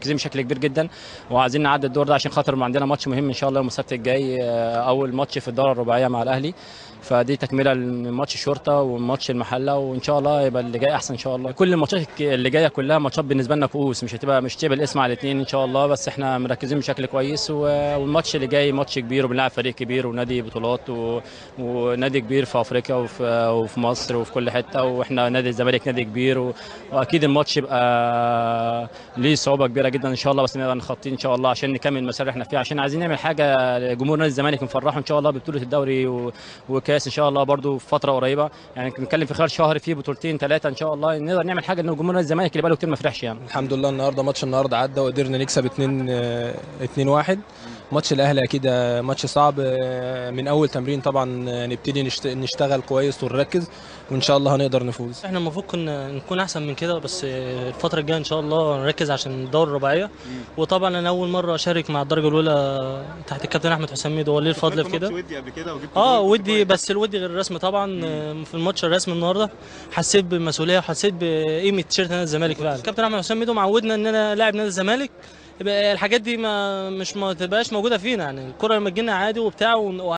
مركزين بشكل كبير جدا، وعايزين نعدي الدور ده عشان خاطر عندنا ماتش مهم ان شاء الله يوم السبت الجاي، اول ماتش في الدوره الرباعيه مع الاهلي. فدي تكمله لماتش الشرطه وماتش المحله، وان شاء الله يبقى اللي جاي احسن ان شاء الله. كل الماتشات اللي جايه كلها ماتشات بالنسبه لنا كؤوس، مش هتبقى الاسم على الاثنين ان شاء الله، بس احنا مركزين بشكل كويس. والماتش اللي جاي ماتش كبير، وبنلعب فريق كبير ونادي بطولات ونادي كبير في افريقيا وفي مصر وفي كل حته، واحنا نادي الزمالك نادي كبير واكيد الماتش يبقى ليه صعوبه كبيره جدا ان شاء الله، بس نقدر نخطيه ان شاء الله عشان نكمل المسار اللي احنا فيه، عشان عايزين نعمل حاجه لجمهور نادي الزمالك نفرحه ان شاء الله ببطوله الدوري وكاس ان شاء الله برده في فتره قريبه. يعني بنتكلم في خلال شهر في بطولتين ثلاثه ان شاء الله نقدر نعمل حاجه ان جمهور نادي الزمالك اللي بقاله كتير ما فرحش يعني. الحمد لله النهارده النهارده عدى وقدرنا نكسب 2-1. ماتش الاهلي اكيد ماتش صعب. من اول تمرين طبعا نبتدي نشتغل كويس ونركز، وان شاء الله هنقدر نفوز. احنا المفروض كنا نكون احسن من كده، بس الفتره الجايه ان شاء الله نركز عشان الدوري الرباعيه. وطبعا انا اول مره اشارك مع الدرجه الاولى تحت الكابتن احمد حسام ميدو، هو ليه الفضل في كده. ودي قبل كده ودي، بس الودي غير الرسمي طبعا. في الماتش الرسمي النهارده حسيت بالمسؤوليه وحسيت بقيمه تيشيرت نادي الزمالك فعلا. الكابتن احمد حسام ميدو معودنا ان انا لاعب نادي الزمالك، يبقى الحاجات دي ما تبقاش موجوده فينا. يعني الكره لما تجينا عادي وبتاع